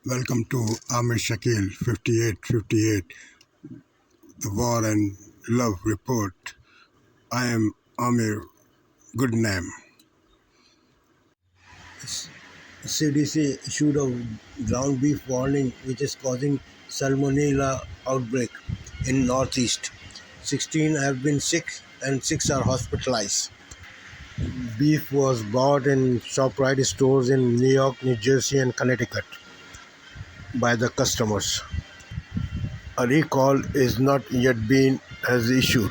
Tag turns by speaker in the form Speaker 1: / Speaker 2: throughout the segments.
Speaker 1: Welcome to Amir Shakil 5858, the War and Love Report. I am Amir Goodname. CDC issued a ground beef warning which is causing salmonella outbreak in Northeast. 16 have been sick and 6 are hospitalized. Beef was bought in ShopRite stores in New York, New Jersey and Connecticut by the customers. A recall is not yet been as issued.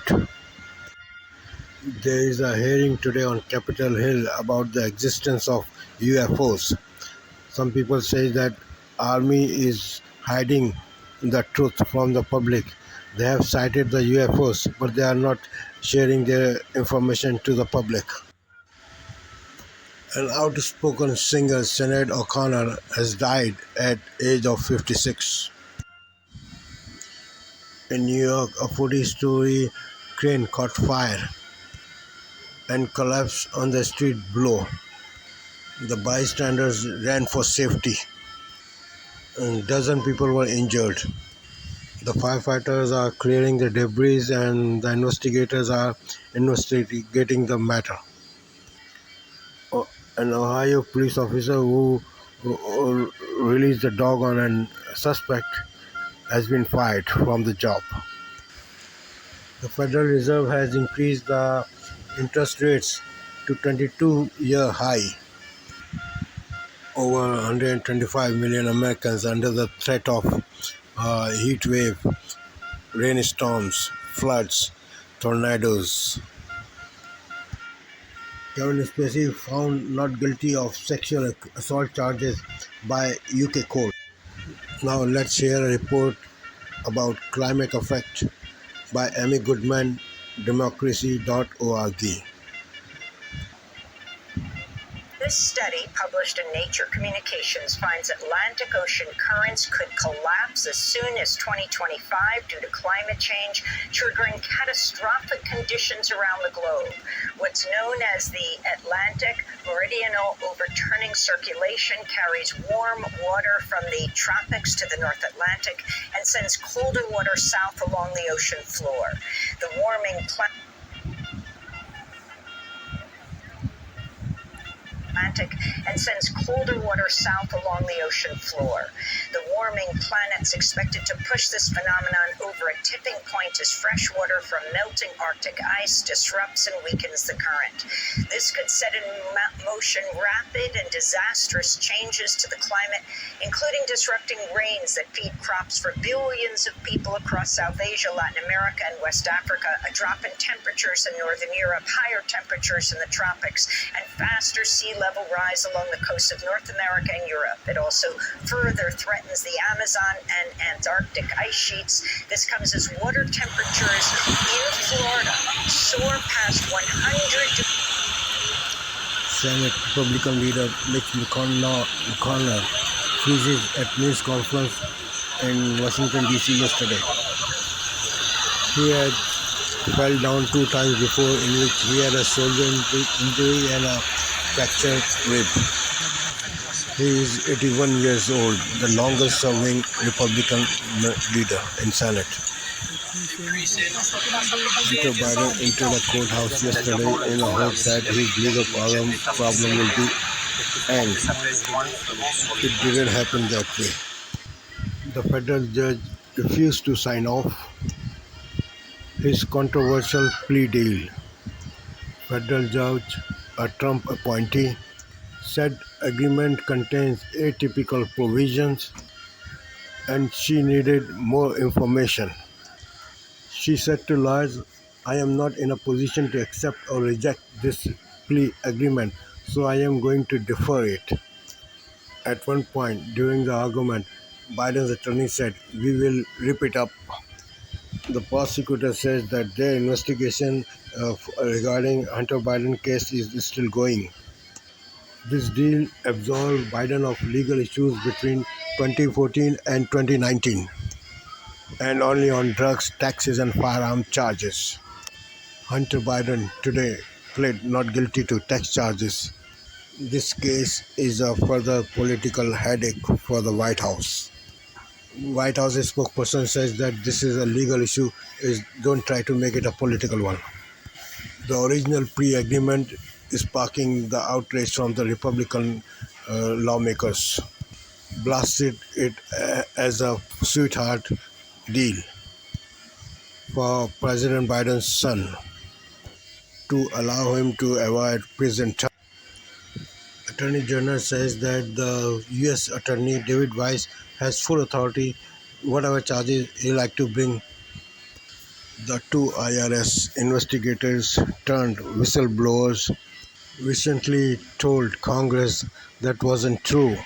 Speaker 1: There is a hearing today on Capitol Hill about the existence of UFOs. Some people say that army is hiding the truth from the public. They have cited the UFOs, but they are not sharing their information to the public. An outspoken singer, Sinead O'Connor, has died at age of 56. In New York, a 40-story crane caught fire and collapsed on the street below. The bystanders ran for safety. A dozen people were injured. The firefighters are clearing the debris and the investigators are investigating the matter. An Ohio police officer who released the dog on a suspect has been fired from the job. The Federal Reserve has increased the interest rates to 22-year high. Over 125 million Americans under the threat of heat wave, rainstorms, floods, tornadoes. Kevin Spacey found not guilty of sexual assault charges by UK court. Now let's hear a report about climate effect by Amy Goodman, democracy.org.
Speaker 2: This study, published in Nature Communications, finds Atlantic Ocean currents could collapse as soon as 2025 due to climate change, triggering catastrophic conditions around the globe. What's known as the Atlantic Meridional Overturning Circulation carries warm water from the tropics to the North Atlantic and sends colder water south along the ocean floor. The warming Atlantic and sends colder water south along the ocean floor. The warming planet's expected to push this phenomenon over a tipping point as fresh water from melting Arctic ice disrupts and weakens the current. This could set in motion rapid and disastrous changes to the climate, including disrupting rains that feed crops for billions of people across South Asia, Latin America, and West Africa, a drop in temperatures in Northern Europe, higher temperatures in the tropics, and faster sea level rise along the coast of North America and Europe. It also further threatens the Amazon and Antarctic ice sheets. This comes as water temperatures in Florida soar past 100 degrees.
Speaker 1: Senate Republican leader Mitch McConnell freezes at news conference in Washington, D.C. yesterday. He had fell down 2 times before, in which he had a shoulder injury and a fractured rib. He is 81 years old, the longest serving Republican leader in Senate. Hunter Biden entered the courthouse yesterday in the hope that his legal problem will be end. It didn't happen that way. The federal judge refused to sign off his controversial plea deal. Federal judge, a Trump appointee, said agreement contains atypical provisions and she needed more information. She said to lawyers, "I am not in a position to accept or reject this plea agreement, so I am going to defer it." At one point during the argument, Biden's attorney said, "We will rip it up." The prosecutor says that their investigation regarding Hunter Biden case is still going. This deal absolved Biden of legal issues between 2014 and 2019, and only on drugs, taxes, and firearm charges. Hunter Biden today pled not guilty to tax charges This case is a further political headache for the White House. White House spokesperson says that this is a legal issue. Don't try to make it a political one. The original pre-agreement is sparking the outrage from the Republican lawmakers. Blasted it as a sweetheart deal for President Biden's son to allow him to avoid prison term. Attorney General says that the U.S. Attorney David Weiss has full authority whatever charges he like to bring. The two IRS investigators turned whistleblowers recently told Congress that wasn't true,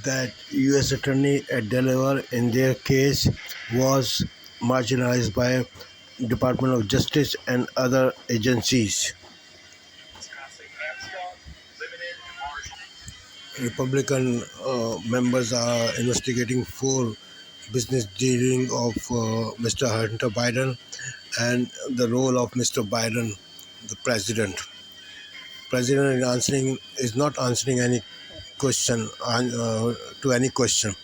Speaker 1: that U.S. Attorney at Delaware in their case was marginalized by Department of Justice and other agencies. Republican members are investigating 4 business dealings of Mr. Hunter Biden and the role of Mr. Biden, the president. President is not answering any question to any question.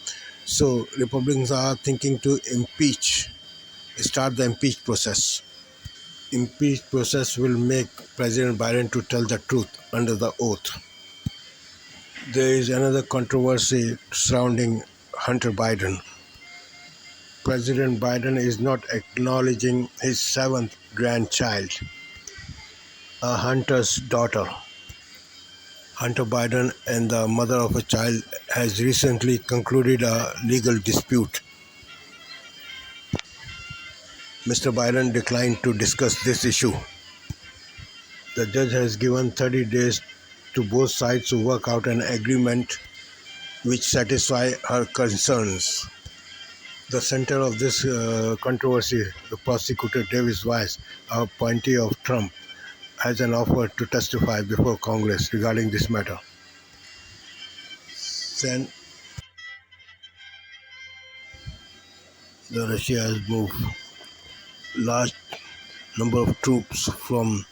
Speaker 1: So Republicans are thinking to start the impeach process. Impeach process will make President Biden to tell the truth under the oath. There is another controversy surrounding Hunter Biden. President Biden is not acknowledging his 7th grandchild, a hunter's daughter. Hunter Biden and the mother of a child has recently concluded a legal dispute. Mr. Biden declined to discuss this issue. The judge has given 30 days to both sides to work out an agreement which satisfies her concerns. The center of this controversy, the prosecutor David Weiss, a appointee of Trump, has an offer to testify before Congress regarding this matter. Then Russia has moved large number of troops from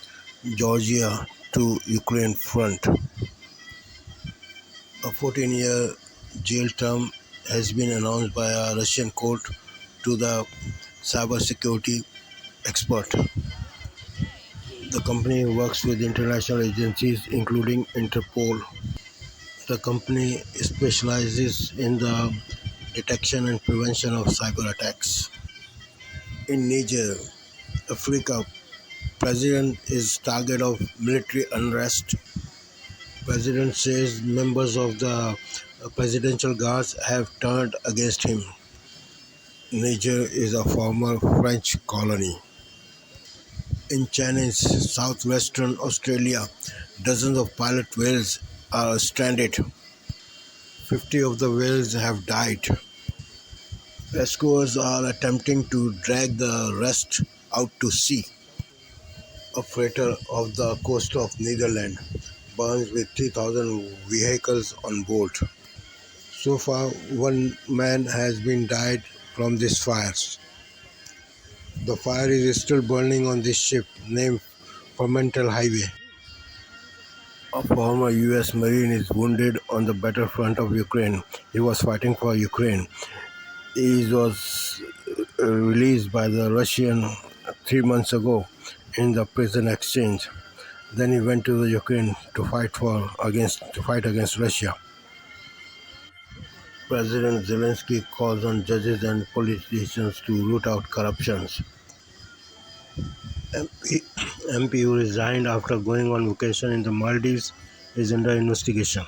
Speaker 1: Georgia to Ukraine front. A 14-year jail term has been announced by a Russian court to the cybersecurity expert. The company works with international agencies including Interpol. The company specializes in the detection and prevention of cyber attacks. In Niger, Africa, president is target of military unrest. President says members of the presidential guards have turned against him. Niger is a former French colony. In China's southwestern Australia, dozens of pilot whales are stranded. 50 of the whales have died. Rescuers are attempting to drag the rest out to sea. A freighter off the coast of Netherlands burns with 3,000 vehicles on board. So far, 1 man has been died from these fires. The fire is still burning on this ship named Formental Highway. A former U.S. Marine is wounded on the battlefront of Ukraine. He was fighting for Ukraine. He was released by the Russian 3 months ago in the prison exchange. Then he went to the Ukraine to fight against Russia. President Zelensky calls on judges and politicians to root out corruptions. MP who resigned after going on vacation in the Maldives is under investigation.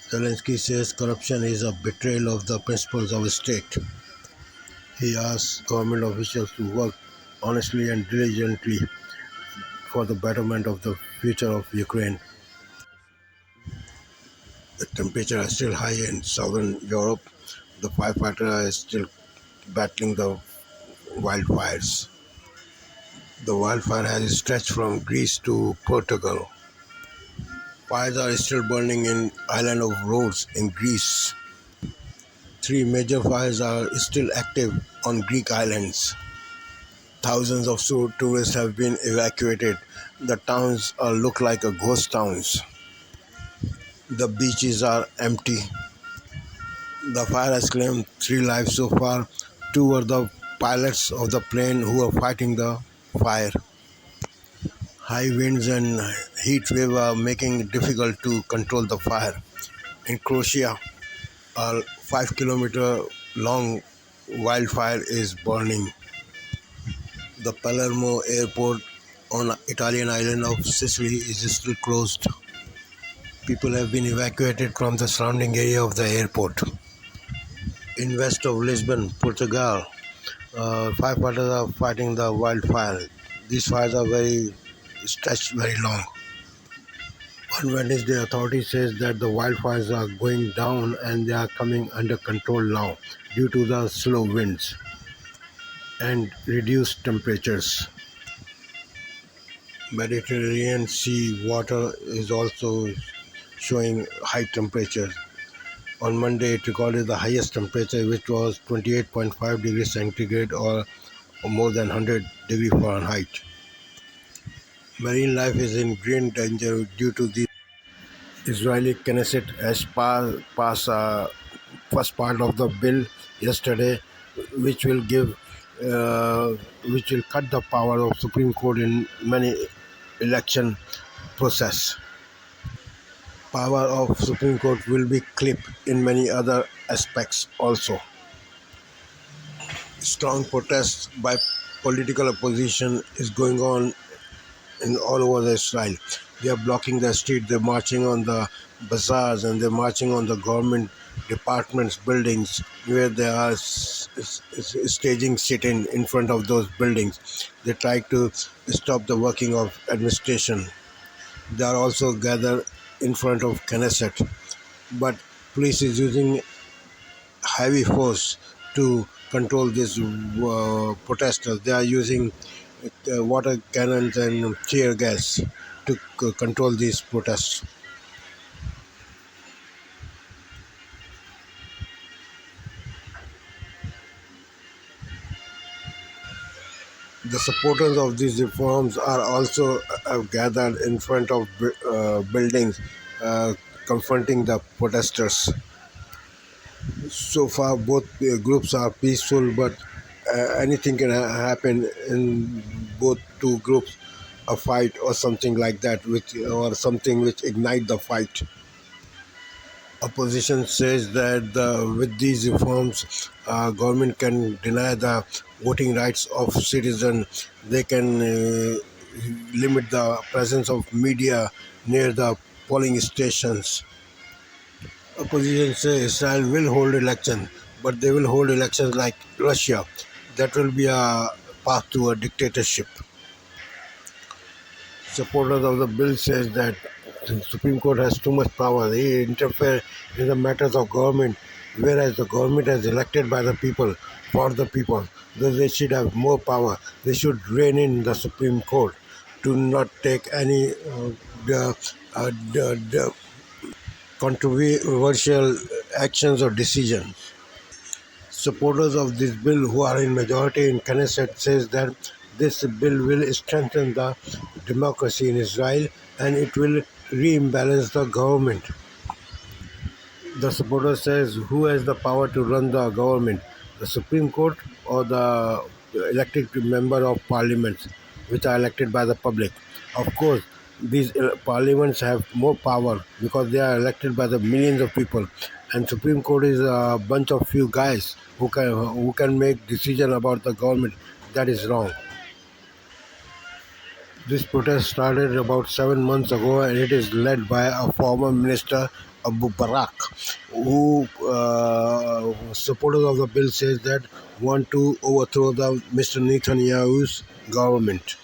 Speaker 1: Zelensky says corruption is a betrayal of the principles of the state. He asks government officials to work honestly and diligently for the betterment of the future of Ukraine. The temperature is still high in southern Europe. The firefighters are still battling the wildfires. The wildfire has stretched from Greece to Portugal. Fires are still burning in island of Rhodes in Greece. 3 major fires are still active on Greek islands. Thousands of tourists have been evacuated. The towns look like a ghost towns. The beaches are empty. The fire has claimed 3 lives so far. Two were the pilots of the plane who were fighting the fire. High winds and heat wave are making it difficult to control the fire. In Croatia, a 5 kilometer long wildfire is burning. The Palermo airport on Italian island of Sicily is still closed. People have been evacuated from the surrounding area of the airport. In west of Lisbon, Portugal, firefighters are fighting the wildfire. These fires are very stretched very long. On Wednesday, authorities says that the wildfires are going down and they are coming under control now due to the slow winds and reduced temperatures. Mediterranean Sea water is also showing high temperatures. On Monday, it recorded the highest temperature, which was 28.5 degrees centigrade or more than 100 degrees Fahrenheit. Marine life is in great danger due to the Israeli Knesset has passed first part of the bill yesterday, which will give, which will cut the power of Supreme Court in many election process. Power of Supreme Court will be clipped in many other aspects also. Strong protests by political opposition is going on in all over Israel. They are blocking the street, they're marching on the bazaars, and they're marching on the government departments buildings where they are staging sit-in in front of those buildings. They try to stop the working of administration. They are also gathered in front of Knesset, but police is using heavy force to control these protesters. They are using water cannons and tear gas to control these protests. The supporters of these reforms are also gathered in front of buildings confronting the protesters. So far, both groups are peaceful, but anything can happen in both two groups, a fight or something like that, or something which ignite the fight. Opposition says that with these reforms, government can deny the voting rights of citizens. They can limit the presence of media near the polling stations. Opposition says Israel will hold elections, but they will hold elections like Russia. That will be a path to a dictatorship. Supporters of the bill says that the Supreme Court has too much power. They interfere in the matters of government, whereas the government is elected by the people, for the people. Thus they should have more power. They should rein in the Supreme Court to not take any controversial actions or decisions. Supporters of this bill, who are in majority in Knesset, says that this bill will strengthen the democracy in Israel and it will rebalance the government. The supporter says, who has the power to run the government, the Supreme Court or the elected member of parliament, which are elected by the public? Of course, these parliaments have more power because they are elected by the millions of people, and Supreme Court is a bunch of few guys who can make decision about the government. That is wrong. This protest started about 7 months ago, and it is led by a former minister, Abu Barak, who supporters of the bill says that want to overthrow the Mr. Netanyahu's government.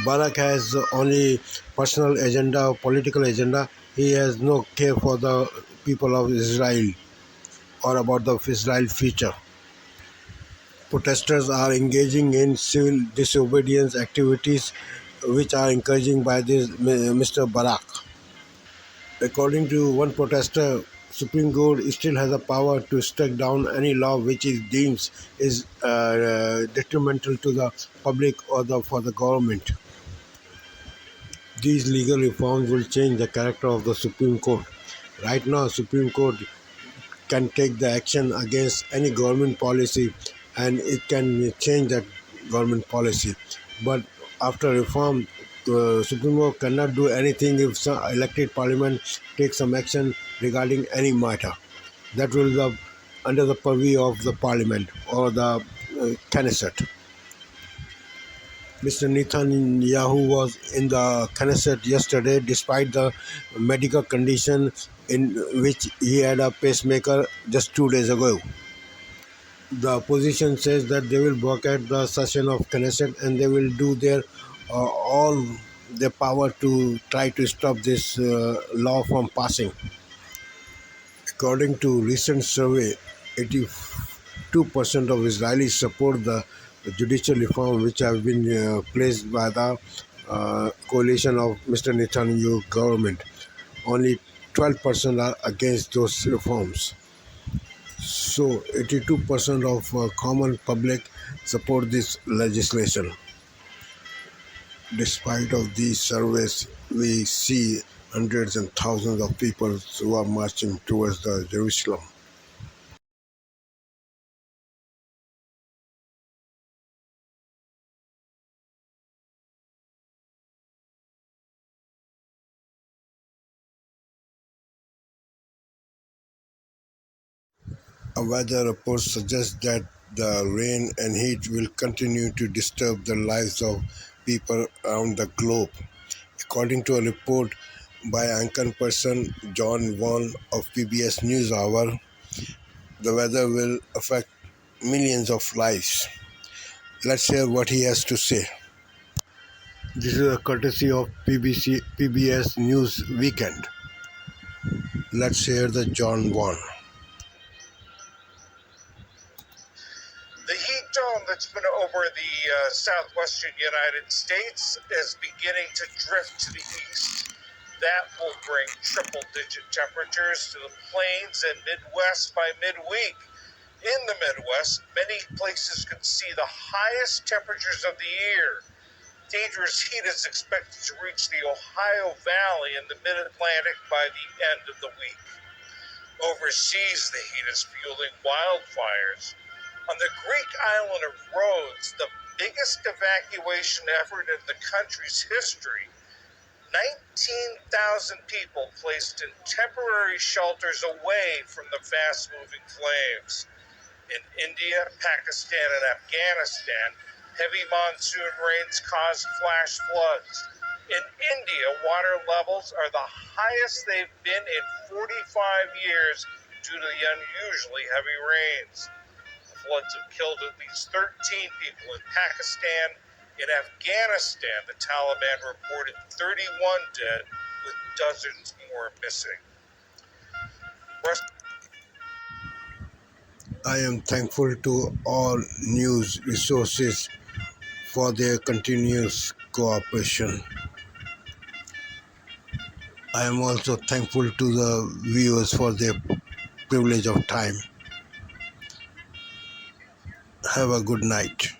Speaker 1: Barak has only personal agenda, political agenda. He has no care for the people of Israel or about the Israel future. Protesters are engaging in civil disobedience activities which are encouraged by this Mr. Barak. According to one protester, Supreme Court still has the power to strike down any law which it deems is detrimental to the public or for the government. These legal reforms will change the character of the Supreme Court. Right now, Supreme Court can take the action against any government policy and it can change that government policy. But after reform, Supreme Court cannot do anything if some elected parliament takes some action regarding any matter. That will be under the purview of the parliament or the Knesset. Mr. Netanyahu was in the Knesset yesterday despite the medical condition in which he had a pacemaker just 2 days ago. The opposition says that they will boycott the session of Knesset and they will do their all their power to try to stop this law from passing. According to recent survey, 82% of Israelis support the judicial reform which have been placed by the coalition of Mr. Netanyahu government. Only 12% are against those reforms. So 82% of common public support this legislation. Despite of these surveys, we see hundreds and thousands of people who are marching towards the Jerusalem. A weather report suggests that the rain and heat will continue to disturb the lives of people around the globe. According to a report by anchor person John Vaughan of PBS NewsHour, the weather will affect millions of lives. Let's hear what he has to say. This is a courtesy of PBS News Weekend. Let's hear the John Vaughan.
Speaker 3: The heat dome that's been over the southwestern United States is beginning to drift to the east. That will bring triple-digit temperatures to the plains and Midwest by midweek. In the Midwest, many places could see the highest temperatures of the year. Dangerous heat is expected to reach the Ohio Valley and the Mid-Atlantic by the end of the week. Overseas, the heat is fueling wildfires. On the Greek island of Rhodes, the biggest evacuation effort in the country's history, 19,000 people placed in temporary shelters away from the fast-moving flames. In India, Pakistan, and Afghanistan, heavy monsoon rains caused flash floods. In India, water levels are the highest they've been in 45 years due to the unusually heavy rains. Floods have killed at least 13 people in Pakistan. In Afghanistan, the Taliban reported 31 dead, with dozens more missing.
Speaker 1: I am thankful to all news resources for their continuous cooperation. I am also thankful to the viewers for their privilege of time. Have a good night.